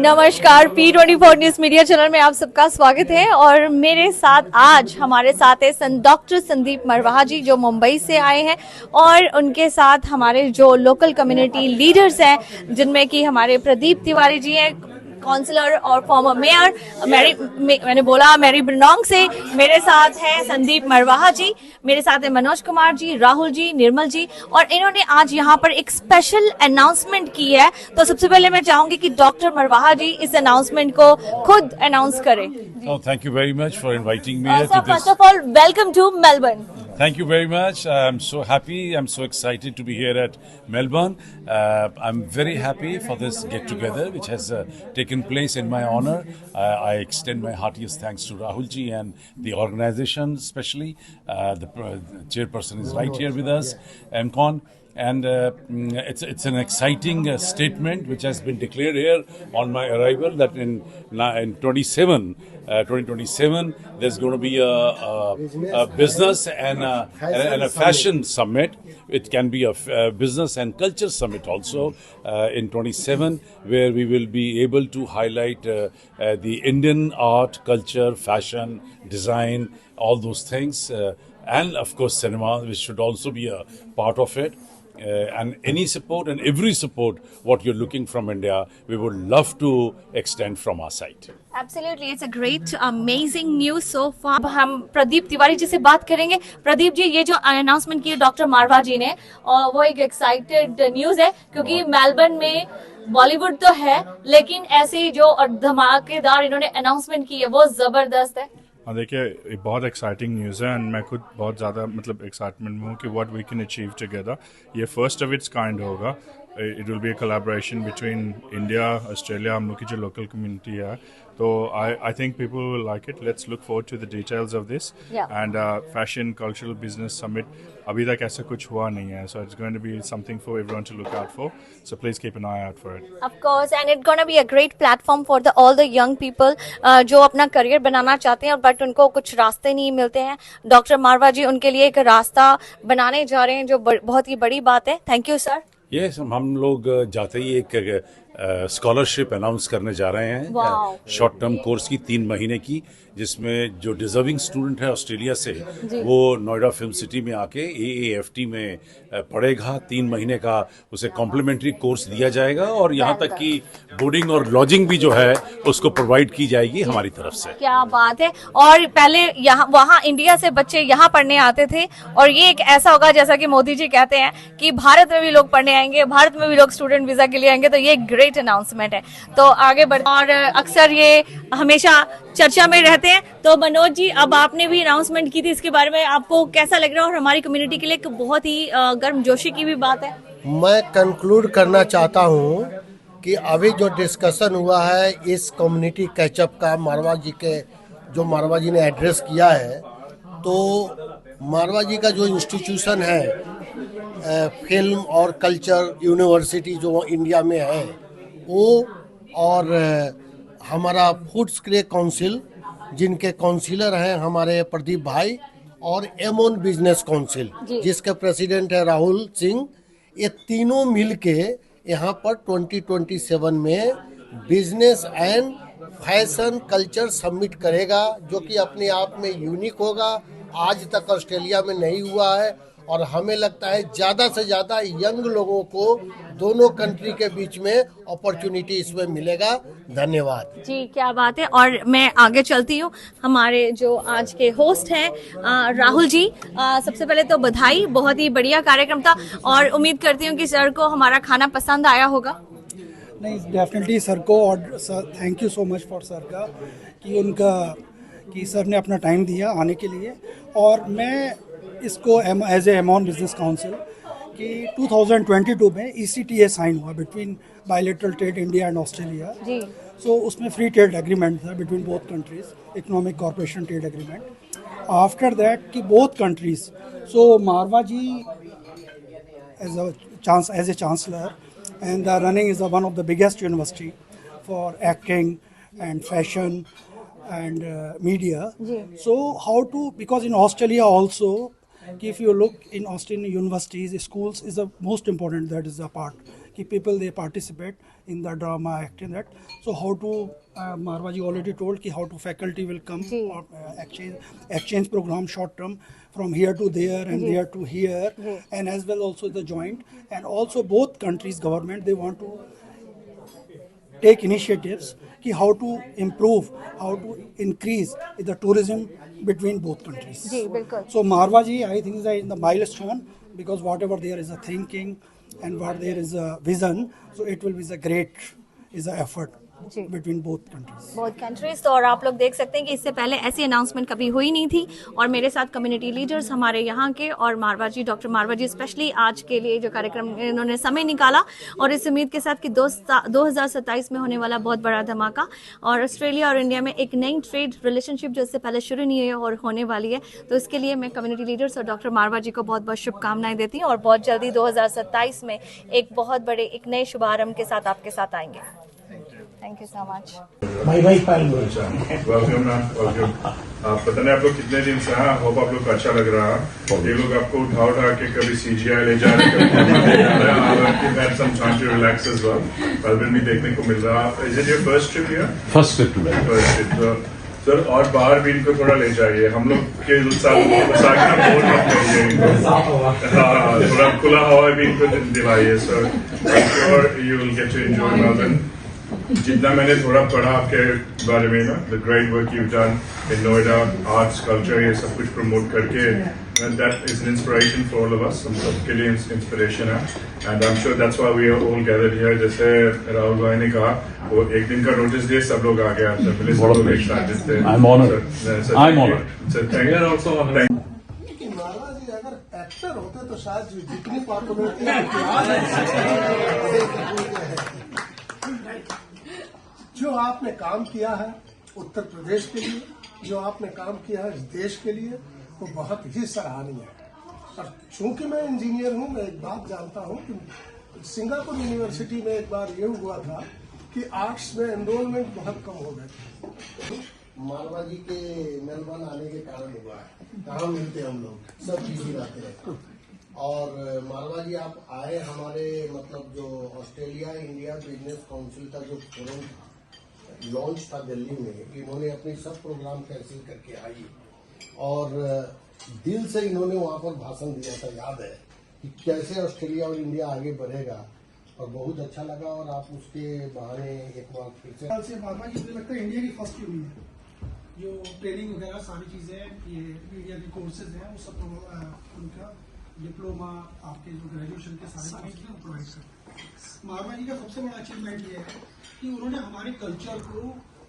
नमस्कार, P24 news media channel में आप सबका स्वागत है। और मेरे साथ आज हमारे साथ है डॉक्टर संदीप मरवाहा जी, जो मुंबई से आए हैं, और उनके साथ हमारे जो लोकल कम्युनिटी लीडर्स हैं, जिनमें कि हमारे प्रदीप तिवारी जी हैं, काउंसलर और फॉर्मर मेयर मैंने बोला मैरी ब्रनोंग से। मेरे साथ है संदीप मरवाहा जी, मेरे साथ है मनोज कुमार जी, राहुल जी, निर्मल जी, और इन्होंने आज यहाँ पर एक स्पेशल अनाउंसमेंट की है। तो सबसे पहले मैं चाहूंगी कि डॉक्टर मरवाहा जी इस अनाउंसमेंट को खुद अनाउंस करें। Thank you very much for inviting me here to this. First of all, welcome to Melbourne. Thank you very much. I'm so happy. I'm so excited to be here at Melbourne. I'm very happy for this get-together which has taken place in my honor. I extend my heartiest thanks to Rahul ji and the organization, especially. The chairperson is right here with us, MCon. And it's an exciting statement which has been declared here on my arrival that in 2027 there's going to be a business and a fashion summit. It can be a business and culture summit also in 27, where we will be able to highlight the Indian art, culture, fashion, design, all those things, and of course cinema, which should also be a part of it. And any support and every support what you're looking from India, we would love to extend from our side. Absolutely, it's a great, amazing news so far. अब हम प्रदीप तिवारी जी से बात करेंगे। प्रदीप जी, ये जो announcement की doctor Marwaha जी ने, और वो एक एक्साइटेड न्यूज है, क्योंकि मेलबर्न में बॉलीवुड तो है, लेकिन ऐसे जो धमाकेदार इन्होंने अनाउंसमेंट की है वो जबरदस्त है। हाँ, देखिए बहुत एक्साइटिंग न्यूज़ है, एंड मैं खुद बहुत ज़्यादा एक्साइटमेंट में हूँ कि what we can achieve together. ये फर्स्ट ऑफ इट्स काइंड होगा। It will be a collaboration between India, Australia, हम लोग की जो लोकल कम्युनिटी है। तो I think people will like it. Let's look forward to the details of this. And fashion cultural business summit, अभी तक ऐसा कुछ हुआ नहीं है, so it's going to be something for everyone to look out for, so please keep an I out for it. Of course, and it's gonna be a great platform for all the young people जो अपना career बनाना चाहते हैं, but उनको कुछ रास्ते नहीं मिलते हैं। डॉक्टर मारवाहा जी उनके लिए एक रास्ता बनाने जा रहे हैं, जो बहुत ही बड़ी बात है। Thank you sir. यस, हम लोग जाते ही एक स्कॉलरशिप अनाउंस करने जा रहे हैं, शॉर्ट टर्म कोर्स की 3 महीने की, जिसमें जो डिजर्विंग स्टूडेंट है ऑस्ट्रेलिया से, वो नोएडा फिल्म सिटी में आके AAFT में पढ़ेगा। 3 महीने का उसे कॉम्प्लीमेंट्री कोर्स दिया जाएगा, और यहाँ तक कि बोर्डिंग और लॉजिंग भी जो है उसको प्रोवाइड की जाएगी हमारी तरफ से। क्या बात है। और पहले वहाँ इंडिया से बच्चे यहाँ पढ़ने आते थे, और ये एक ऐसा होगा, जैसा कि मोदी जी कहते हैं कि भारत में भी लोग पढ़ने आएंगे, भारत में भी लोग स्टूडेंट वीजा के लिए आएंगे। तो ये ग्रेट अनाउंसमेंट है। तो आगे बढ़, और अक्सर ये हमेशा चर्चा में रहते हैं। तो मनोज जी, अब आपने भी अनाउंसमेंट की थी, इसके बारे में आपको कैसा लग रहा है? और हमारी कम्युनिटी के लिए एक बहुत ही गर्मजोशी की भी बात है। मैं कंक्लूड करना चाहता हूं कि अभी जो डिस्कशन हुआ है इस कम्युनिटी कैचअप का, जो मारवाहा जी ने एड्रेस किया है, तो मारवाहा जी का जो इंस्टीट्यूशन है फिल्म और कल्चर यूनिवर्सिटी जो इंडिया में है वो, और हमारा फूड्स के काउंसिल जिनके काउंसिलर हैं हमारे प्रदीप भाई, और एमोन बिजनेस काउंसिल जिसके प्रेसिडेंट है राहुल सिंह, ये तीनों मिलके यहाँ पर 2027 में business and fashion culture summit करेगा, जो कि अपने आप में यूनिक होगा। आज तक ऑस्ट्रेलिया में नहीं हुआ है, और हमें लगता है ज़्यादा से ज़्यादा यंग लोगों को दोनों कंट्री के बीच में अपॉर्चुनिटी इसमें मिलेगा। धन्यवाद जी, क्या बात है। और मैं आगे चलती हूँ, हमारे जो आज के होस्ट हैं राहुल जी, सबसे पहले तो बधाई, बहुत ही बढ़िया कार्यक्रम था, और उम्मीद करती हूँ कि सर को हमारा खाना पसंद आया होगा। नहीं, डेफिनेटली सर को, और sir thank you so much for sir का कि सर ने अपना टाइम दिया आने के लिए। और मैं इसको एज ए एमॉन बिजनेस काउंसिल कि 2022 में ECTA साइन हुआ between bilateral trade India and Australia. So उसमें फ्री ट्रेड एग्रीमेंट था between both countries, economic corporation trade agreement. after that ki both countries, so Marwa ji as a chancellor, and the running is one of the biggest university for acting and fashion and media. So how to, because in Australia also, if you look in Australian universities, schools is the most important, that is the part ki people they participate in the drama, acting, that. So how to Marwa ji already told ki how to faculty will come or exchange program short term from here to there and there to here, and as well also the joint, and also both countries government they want to take initiatives ki how to improve, how to increase the tourism between both countries. जी बिल्कुल. So Marwa ji, I think is in the milestone, because whatever there is a thinking and what there is a vision, so it will be the great is the effort जी. between both countries. बहुत countries. तो और आप लोग देख सकते हैं कि इससे पहले ऐसी अनाउंसमेंट कभी हुई नहीं थी, और मेरे साथ कम्युनिटी लीडर्स हमारे यहाँ के और मारवा जी, डॉक्टर मारवा जी स्पेशली आज के लिए जो कार्यक्रम इन्होंने समय निकाला, और इस उम्मीद के साथ कि 2027 में होने वाला बहुत बड़ा धमाका, और ऑस्ट्रेलिया और इंडिया में एक नई ट्रेड रिलेशनशिप जो इससे पहले शुरू नहीं हुई है और होने वाली है. तो इसके लिए मैं कम्युनिटी लीडर्स और डॉक्टर मारवा जी को बहुत बहुत शुभकामनाएं देती हूँ, और बहुत जल्दी 2027 में एक बहुत बड़े एक नए शुभारंभ के साथ आपके साथ आएंगे. Thank you so much. अच्छा, वेलकम मैम, वेलकम. पता नहीं आप लोग कितने दिन से हैं, होप आप लोग को अच्छा लग रहा है. ये लोग आपको उठा उठा के कभी CGI ले जा रहे हैं, some time to relax as well. Melbourne भी देखने को मिल रहा है. Is it your first trip here? First trip to Melbourne. First trip. So, sir और बाहर भी इनको थोड़ा ले जाइए. हम लोग के साथ बोल मत करिए इनको. हाँ, थोड़ा खुला हवा भी इनको दिलाइए. Sir I'm sure you will get to enjoy Melbourne. जितना मैंने थोड़ा पढ़ा आपके बारे में ना, the great work you've done in Noida, arts, culture, ये सब कुछ प्रमोट करके, and that is an inspiration for all of us. हम सबके लिए inspiration है, and I'm sure that's why we are all gathered here. जैसे राहुल भाई ने कहा, वो एक दिन का नोटिस दिए सब लोग आ गए, सब मिले, सब लोग excited थे. I'm honored. I'm honored. So thank you. Also thank. मारवा जी अगर एक्टर होते तो शायद जितनी पॉपुलरिटी जो आपने काम किया है उत्तर प्रदेश के लिए, जो आपने काम किया है इस देश के लिए, वो बहुत ही सराहनीय है. और चूंकि मैं इंजीनियर हूं, मैं एक बात जानता हूं कि सिंगापुर यूनिवर्सिटी में एक बार ये हुआ था कि आर्ट्स में एनरोलमेंट बहुत कम हो गए. मारवा जी के मेलबर्न आने के कारण हुआ है. कहाँ मिलते हम लोग, सब बिजी रहते हैं. और मारवा जी आप आए, हमारे मतलब जो ऑस्ट्रेलिया इंडिया बिजनेस काउंसिल का जो फोरम लॉन्च था दिल्ली में, इन्होंने अपनी सब प्रोग्राम कैंसिल करके आई और दिल से इन्होंने वहां पर भाषण दिया था. याद है कि कैसे ऑस्ट्रेलिया और इंडिया आगे बढ़ेगा, और बहुत अच्छा लगा. और आप उसके बहाने एक बार फिर से मारवा जी मुझे लगता है इंडिया की फर्स्ट यूनियन है जो ट्रेनिंग वगैरह सारी चीजें ये मीडिया के कोर्सेज हैं, वो सब उनका डिप्लोमा आपके जो ग्रेजुएशन के सारे कोर्स हैं वो प्रोवाइड करते हैं. मारवा जी का सबसे बड़ा अचीवमेंट ये है कि उन्होंने हमारे कल्चर को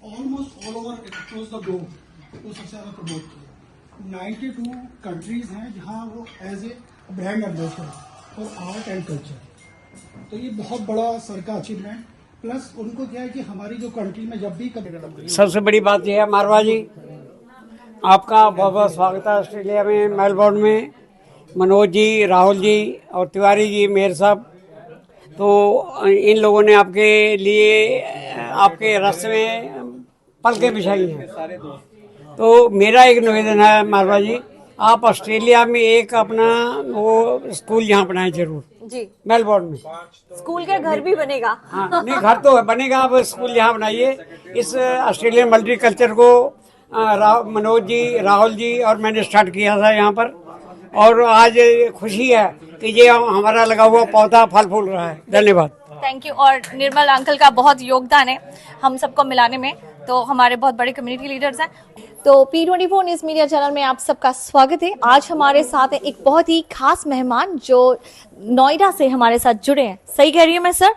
almost all over across the globe वो सबसे ज़्यादा प्रमोट किया. 92 कंट्रीज हैं जहां वो as a brand ambassador for art and culture. तो ये बहुत बड़ा सर का अचीवमेंट. प्लस उनको क्या है कि हमारी जो कंट्री में जब भी कभी सबसे बड़ी बात यह है मारवा जी, आपका बहुत बहुत स्वागत है ऑस्ट्रेलिया में, मेलबर्न में. मनोज जी, राहुल जी और तिवारी जी, मेयर साहब, तो इन लोगों ने आपके लिए आपके रास्ते में पलकें बिछाई हैं. तो मेरा एक निवेदन है मारवा जी, आप ऑस्ट्रेलिया में एक अपना वो स्कूल यहाँ बनाए जरूर जी. मेलबर्न में. स्कूल का घर भी बनेगा. हाँ, नहीं घर तो बनेगा, आप स्कूल यहाँ बनाइए. इस ऑस्ट्रेलियन मल्टी कल्चर को मनोज जी, राहुल जी और मैंने स्टार्ट किया था यहाँ पर, और आज खुशी है कि ये हमारा लगा हुआ पौधा फल फूल रहा है. धन्यवाद. Thank you. और निर्मल अंकल का बहुत योगदान है हम सबको मिलाने में, तो हमारे बहुत बड़े कम्युनिटी लीडर्स हैं. तो P24 न्यूज़ मीडिया चैनल में आप सबका स्वागत है. आज हमारे साथ है एक बहुत ही खास मेहमान जो नोएडा से हमारे साथ जुड़े हैं. सही कह रही हूँ मैं सर?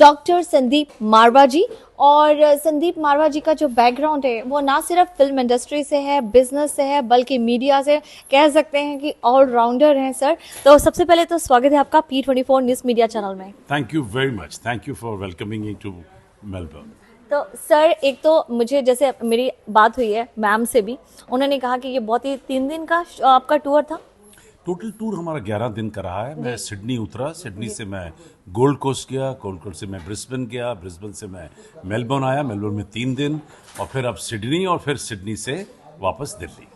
डॉक्टर संदीप मारवा जी. और संदीप मारवा जी का जो बैकग्राउंड है वो ना सिर्फ फिल्म इंडस्ट्री से है, बिजनेस से है, बल्कि मीडिया से, कह सकते हैं कि ऑलराउंडर हैं सर. तो सबसे पहले तो स्वागत है आपका P24 न्यूज़ मीडिया चैनल में. Thank you very much. Thank you for welcoming me to Melbourne. तो सर, एक तो मुझे जैसे मेरी बात हुई है मैम से भी, उन्होंने कहा कि ये बहुत ही 3 दिन का आपका टूर था। टोटल टूर हमारा 11 दिन का रहा है। मैं सिडनी उतरा, सिडनी से मैं गोल्ड कोस्ट गया, गोल्ड कोस्ट से मैं ब्रिस्बेन गया, ब्रिस्बेन से मैं मेलबर्न आया, मेलबर्न में 3 दिन, और फिर अब सिडनी, और फिर सिडनी से वापस दिल्ली।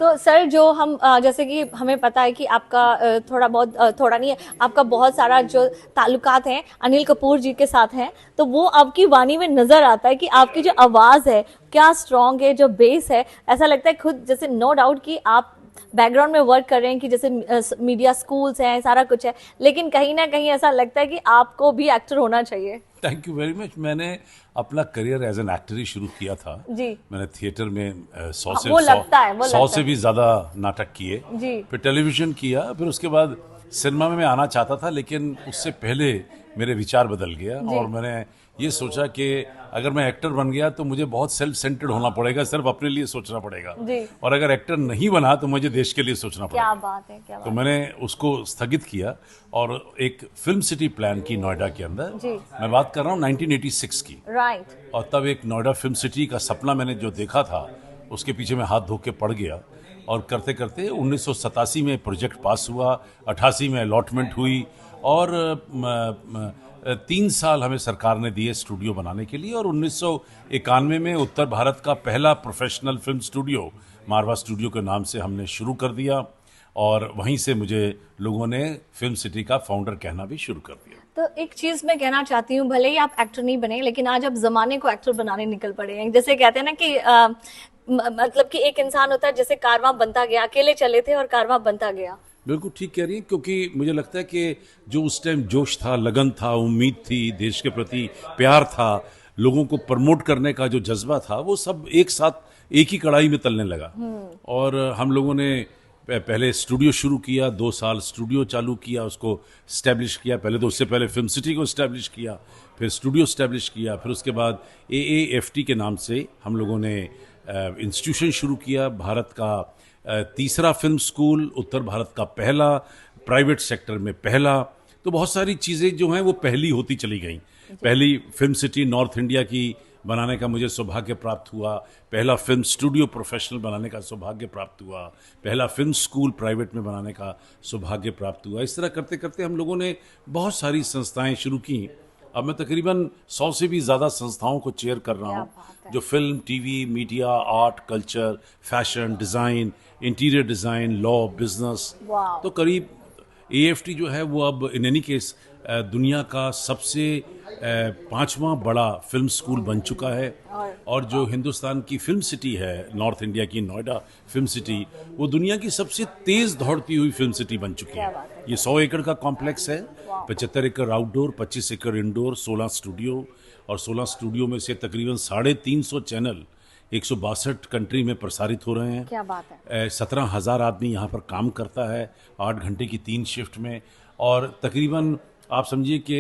तो सर, जो हम जैसे कि हमें पता है कि आपका थोड़ा बहुत थोड़ा नहीं है, आपका बहुत सारा जो ताल्लुकात हैं अनिल कपूर जी के साथ हैं, तो वो आपकी वाणी में नजर आता है कि आपकी जो आवाज़ है क्या स्ट्रॉन्ग है, जो बेस है, ऐसा लगता है खुद जैसे नो डाउट कि आप बैकग्राउंड में वर्क कर रहे हैं कि जैसे मीडिया स्कूल्स हैं, सारा कुछ है, लेकिन कहीं ना कहीं ऐसा लगता है कि आपको भी एक्टर होना चाहिए। Thank you very much. मैंने अपना करियर एज एन एक्टर ही शुरू किया था जी। मैंने थिएटर में 100 से भी ज्यादा नाटक किए जी। फिर टेलीविजन किया, फिर उसके बाद सिनेमा में मैं आना चाहता था, लेकिन उससे पहले मेरे विचार बदल गया और मैंने ये सोचा कि अगर मैं एक्टर बन गया तो मुझे बहुत सेल्फ सेंटर्ड होना पड़ेगा, सिर्फ अपने लिए सोचना पड़ेगा, और अगर एक्टर नहीं बना तो मुझे देश के लिए सोचना पड़ेगा। क्या बात है, क्या बात। तो मैंने उसको स्थगित किया और एक फिल्म सिटी प्लान की नोएडा के अंदर। मैं बात कर रहा हूँ 1986 की, राइट। और तब एक नोएडा फिल्म सिटी का सपना मैंने जो देखा था उसके पीछे मैं हाथ धो के पड़ गया, और करते करते 1987 में प्रोजेक्ट पास हुआ, 88 में अलॉटमेंट हुई, और 3 साल हमें सरकार ने दिए स्टूडियो बनाने के लिए, और 1991 में उत्तर भारत का पहला प्रोफेशनल फिल्म स्टूडियो मारवा स्टूडियो के नाम से हमने शुरू कर दिया, और वहीं से मुझे लोगों ने फिल्म सिटी का फाउंडर कहना भी शुरू कर दिया। तो एक चीज मैं कहना चाहती हूँ, भले ही आप एक्टर नहीं बने, लेकिन आज आप जमाने को एक्टर बनाने निकल पड़े हैं। जैसे कहते हैं ना कि मतलब कि एक इंसान होता है जैसे कारवां बनता गया, अकेले चले थे और कारवां बनता गया। बिल्कुल ठीक कह रही हैं, क्योंकि मुझे लगता है कि जो उस टाइम जोश था, लगन था, उम्मीद थी, देश के प्रति प्यार था, लोगों को प्रमोट करने का जो जज्बा था, वो सब एक साथ एक ही कढ़ाई में तलने लगा। और हम लोगों ने पहले स्टूडियो शुरू किया, 2 साल स्टूडियो चालू किया, उसको स्टैब्लिश किया। पहले तो उससे पहले फिल्म सिटी को स्टैब्लिश किया, फिर स्टूडियो स्टैब्लिश किया, फिर उसके बाद AAFT के नाम से हम लोगों ने इंस्टीट्यूशन शुरू किया, भारत का तीसरा फिल्म स्कूल, उत्तर भारत का पहला, प्राइवेट सेक्टर में पहला। तो बहुत सारी चीज़ें जो हैं वो पहली होती चली गई। पहली फिल्म सिटी नॉर्थ इंडिया की बनाने का मुझे सौभाग्य प्राप्त हुआ, पहला फिल्म स्टूडियो प्रोफेशनल बनाने का सौभाग्य प्राप्त हुआ, पहला फिल्म स्कूल प्राइवेट में बनाने का सौभाग्य प्राप्त हुआ। इस तरह करते करते हम लोगों ने बहुत सारी संस्थाएं शुरू की। अब मैं तकरीबन 100 से भी ज़्यादा संस्थाओं को चेयर कर रहा हूँ, जो film, TV, media, art, culture, fashion, design, interior design, law, business. तो करीब AFT जो है वो अब इन एनी केस दुनिया का सबसे 5वां बड़ा फिल्म स्कूल बन चुका है, और जो हिंदुस्तान की फिल्म सिटी है, नॉर्थ इंडिया की नोएडा फिल्म सिटी, वो दुनिया की सबसे तेज़ दौड़ती हुई फिल्म सिटी बन चुकी है। ये 100 एकड़ का कॉम्प्लेक्स है, 75 एकड़ आउटडोर, 25 एकड़ इंडोर, 16 स्टूडियो, और 16 स्टूडियो में से तकरीबन 350 चैनल 162 कंट्री में प्रसारित हो रहे हैं। क्या बात है। 17,000 आदमी यहाँ पर काम करता है 8 घंटे की 3 शिफ्ट में, और तकरीबन आप समझिए कि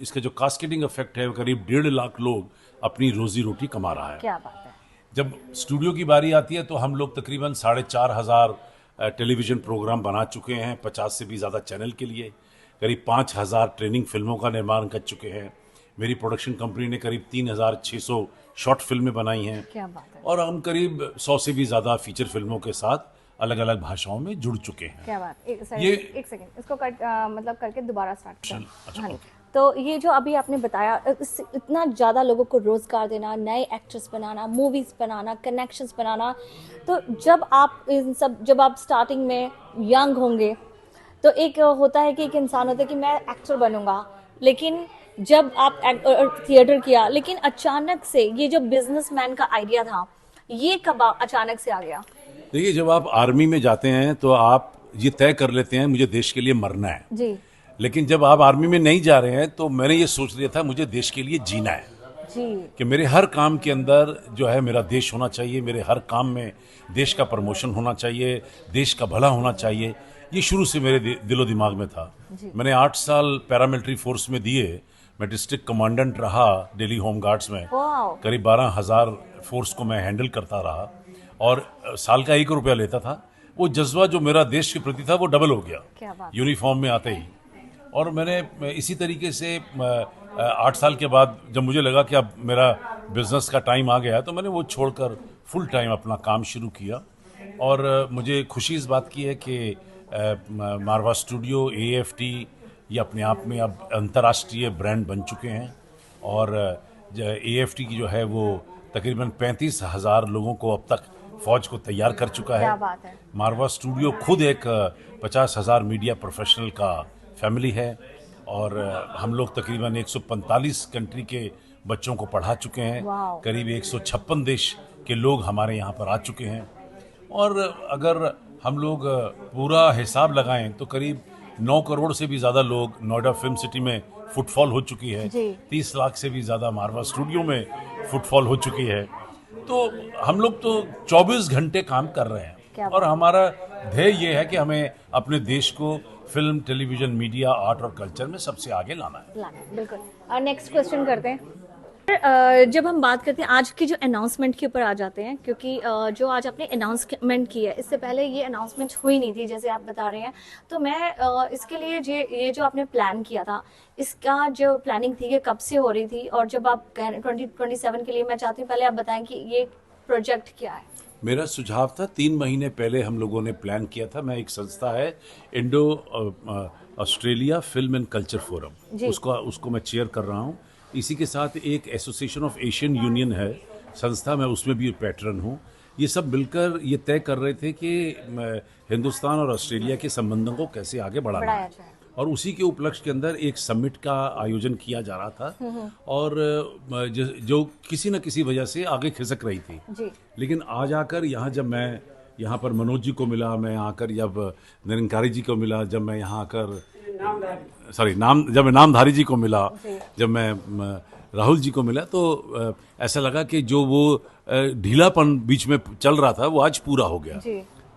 इसका जो कास्केडिंग इफेक्ट है, करीब 1.5 लाख लोग अपनी रोजी रोटी कमा रहा है। क्या बात है। जब स्टूडियो की बारी आती है तो हम लोग तकरीबन 4,500 टेलीविज़न प्रोग्राम बना चुके हैं, 50 से भी ज़्यादा चैनल के लिए, करीब 5,000 ट्रेनिंग फिल्मों का निर्माण कर चुके हैं। मेरी प्रोडक्शन कंपनी ने करीब 3,600 शॉर्ट फिल्में बनाई हैं। क्या बात है। और हम करीब 100 से भी ज़्यादा फीचर फिल्मों के साथ अलग अलग भाषाओं में जुड़ चुके हैं। क्या बात। एक सेकंड इसको मतलब करके दोबारा स्टार्ट कर। अच्छा, हाँ, तो ये जो अभी आपने बताया, इतना ज़्यादा लोगों को रोज़गार देना, नए एक्टर्स बनाना, मूवीज़ बनाना, कनेक्शंस बनाना, तो जब आप स्टार्टिंग में यंग होंगे तो एक होता है कि एक इंसान होता है कि मैं एक्टर बनूंगा, लेकिन जब आप थिएटर किया, लेकिन अचानक से ये जो बिजनेसमैन का आइडिया था, ये कब अचानक से आ गया? देखिए, जब आप आर्मी में जाते हैं तो आप ये तय कर लेते हैं मुझे देश के लिए मरना है जी। लेकिन जब आप आर्मी में नहीं जा रहे हैं तो मैंने ये सोच लिया था मुझे देश के लिए जीना है जी। कि मेरे हर काम के अंदर जो है मेरा देश होना चाहिए, मेरे हर काम में देश का प्रमोशन होना चाहिए, देश का भला होना चाहिए। ये शुरू से मेरे दिलो दिमाग में था। मैंने 8 साल पैरामिलिट्री फोर्स में दिए। मैं डिस्ट्रिक्ट कमांडेंट रहा दिल्ली होम गार्ड्स में। करीब 12,000 फोर्स को मैं हैंडल करता रहा और साल का 1 रुपया लेता था। वो जज्बा जो मेरा देश के प्रति था वो डबल हो गया यूनिफॉर्म में आते ही। और मैंने इसी तरीके से 8 साल के बाद जब मुझे लगा कि अब मेरा बिजनेस का टाइम आ गया तो मैंने वो छोड़कर फुल टाइम अपना काम शुरू किया। और मुझे खुशी इस बात की है कि मारवा स्टूडियो AFT ये अपने आप में अब अंतर्राष्ट्रीय ब्रांड बन चुके हैं। और AFT की जो है वो तकरीबन 35,000 लोगों को अब तक फौज को तैयार कर चुका है। क्या बात है। मारवा स्टूडियो खुद एक 50,000 मीडिया प्रोफेशनल का फैमिली है। और हम लोग तकरीबन 145 कंट्री के बच्चों को पढ़ा चुके हैं। करीब 156 देश के लोग हमारे यहाँ पर आ चुके हैं। और अगर हम लोग पूरा हिसाब लगाएं तो करीब 9 करोड़ से भी ज़्यादा लोग नोएडा फिल्म सिटी में फुटफॉल हो चुकी है। 30 लाख से भी ज़्यादा मारवा स्टूडियो में फुटफॉल हो चुकी है। तो हम लोग तो 24 घंटे काम कर रहे हैं। और हमारा ध्येय ये है कि हमें अपने देश को फिल्म, टेलीविजन, मीडिया, आर्ट और कल्चर में सबसे आगे लाना है। बिल्कुल। और नेक्स्ट क्वेश्चन करते हैं। जब हम बात करते हैं आज की जो अनाउंसमेंट के ऊपर आ जाते हैं, क्योंकि जो आज आपने अनाउंसमेंट की है इससे पहले ये अनाउंसमेंट हुई नहीं थी जैसे आप बता रहे हैं। तो मैं इसके लिए ये जो आपने प्लान किया था, इसका जो प्लानिंग थी ये कब से हो रही थी? और जब आप 2027 के लिए, मैं चाहती हूँ पहले आप बताएं कि ये प्रोजेक्ट क्या है। मेरा सुझाव था 3 महीने पहले हम लोगों ने प्लान किया था। मैं एक संस्था है Indo Australia film and culture forum, उसको मैं चेयर कर रहा हूँ। इसी के साथ एक एसोसिएशन ऑफ एशियन यूनियन है संस्था, मैं उसमें भी पैटर्न हूँ। ये सब मिलकर ये तय कर रहे थे कि हिंदुस्तान और ऑस्ट्रेलिया के संबंधों को कैसे आगे बढ़ाना है। और उसी के उपलक्ष्य के अंदर एक समिट का आयोजन किया जा रहा था। और जो किसी न किसी वजह से आगे खिसक रही थी। लेकिन आज आकर यहाँ जब मैं यहाँ पर मनोज जी को मिला, मैं आकर जब निरंकारी जी को मिला, जब मैं यहाँ आकर जब मैं नामधारी जी को मिला, जब मैं राहुल जी को मिला, तो ऐसा लगा कि जो वो ढीलापन बीच में चल रहा था वो आज पूरा हो गया।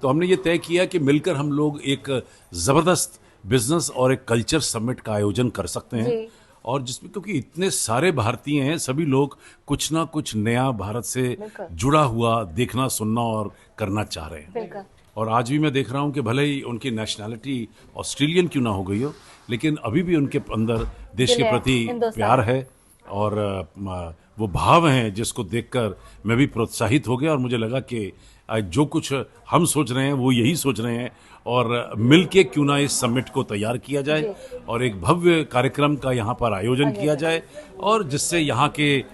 तो हमने ये तय किया कि मिलकर हम लोग एक ज़बरदस्त बिजनेस और एक कल्चर समिट का आयोजन कर सकते हैं। और जिसमें क्योंकि इतने सारे भारतीय हैं, सभी लोग कुछ ना कुछ नया भारत से जुड़ा हुआ देखना, सुनना और करना चाह रहे हैं। और आज भी मैं देख रहा हूँ कि भले ही उनकी नेशनैलिटी ऑस्ट्रेलियन क्यों ना हो गई हो, लेकिन अभी भी उनके अंदर देश के प्रति प्यार है और वो भाव हैं जिसको देखकर मैं भी प्रोत्साहित हो गया। और मुझे लगा कि जो कुछ हम सोच रहे हैं वो यही सोच रहे हैं, और मिलके क्यों ना इस समिट को तैयार किया जाए और एक भव्य कार्यक्रम का यहाँ पर आयोजन किया जाए, और जिससे यहाँ के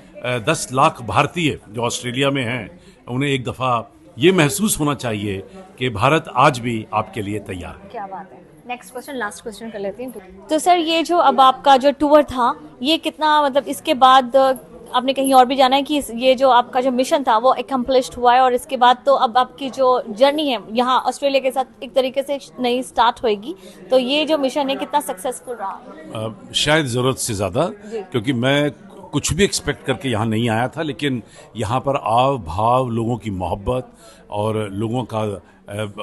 10 लाख भारतीय जो ऑस्ट्रेलिया में हैं उन्हें एक दफ़ा ये महसूस होना चाहिए कि भारत आज भी आपके लिए तैयार है। क्या बात है। नेक्स्ट क्वेश्चन, लास्ट क्वेश्चन कर लेती हूँ। तो सर ये जो अब आपका जो टूर था ये कितना, मतलब इसके बाद आपने कहीं और भी जाना है कि ये जो आपका जो मिशन था वो एकम्प्लिश्ड हुआ है, और इसके बाद तो अब आपकी जो जर्नी है यहाँ ऑस्ट्रेलिया के साथ एक तरीके से नई स्टार्ट होएगी, तो ये जो मिशन है कितना सक्सेसफुल रहा? शायद ज़रूरत से ज़्यादा, क्योंकि मैं कुछ भी एक्सपेक्ट करके यहाँ नहीं आया था, लेकिन यहाँ पर आव भाव, लोगों की मोहब्बत और लोगों का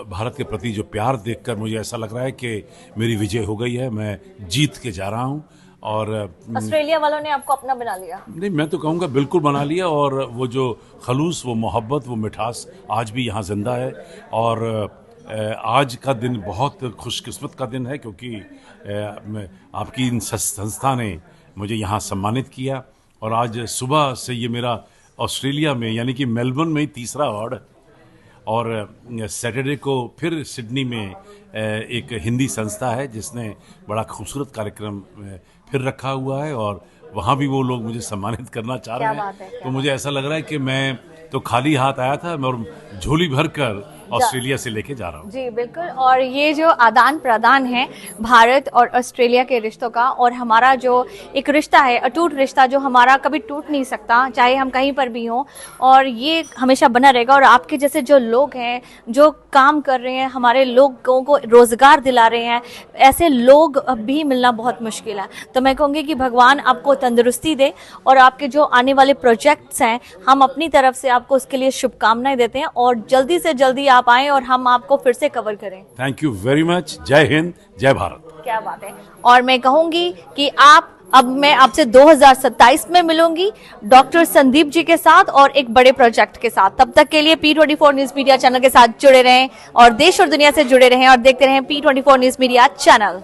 भारत के प्रति जो प्यार देखकर मुझे ऐसा लग रहा है कि मेरी विजय हो गई है, मैं जीत के जा रहा हूँ। और ऑस्ट्रेलिया वालों ने आपको अपना बना लिया? नहीं, मैं तो कहूँगा बिल्कुल बना लिया। और वो जो खलूस, वो मोहब्बत, वो मिठास आज भी यहाँ जिंदा है। और आज का दिन बहुत खुशकिस्मत का दिन है, क्योंकि आपकी इन संस्था ने मुझे यहाँ सम्मानित किया। और आज सुबह से ये मेरा ऑस्ट्रेलिया में यानी कि मेलबर्न में 3रा अवार्ड है। और सैटरडे को फिर सिडनी में एक हिंदी संस्था है जिसने बड़ा खूबसूरत कार्यक्रम फिर रखा हुआ है, और वहाँ भी वो लोग मुझे सम्मानित करना चाह रहे हैं। तो मुझे ऐसा लग रहा है कि मैं तो खाली हाथ आया था और झोली भर कर ऑस्ट्रेलिया से लेके जा रहा हूँ। जी बिल्कुल। और ये जो आदान प्रदान है भारत और ऑस्ट्रेलिया के रिश्तों का, और हमारा जो एक रिश्ता है, अटूट रिश्ता जो हमारा कभी टूट नहीं सकता, चाहे हम कहीं पर भी हों, और ये हमेशा बना रहेगा। और आपके जैसे जो लोग हैं जो काम कर रहे हैं, हमारे लोगों को रोजगार दिला रहे हैं, ऐसे लोग भी मिलना बहुत मुश्किल है। तो मैं कहूँगी कि भगवान आपको तंदुरुस्ती दे, और आपके जो आने वाले प्रोजेक्ट्स हैं हम अपनी तरफ से आपको उसके लिए शुभकामनाएं देते हैं, और जल्दी से जल्दी आप आएं और हम आपको फिर से कवर करें। Thank you very much. जय हिंद, जय भारत। क्या बात है। और मैं कहूंगी कि अब मैं आपसे 2027 में मिलूंगी डॉक्टर संदीप जी के साथ और एक बड़े प्रोजेक्ट के साथ। तब तक के लिए P24 न्यूज मीडिया चैनल के साथ जुड़े रहें और देश और दुनिया से जुड़े रहें, और देखते रहें P24 न्यूज मीडिया चैनल।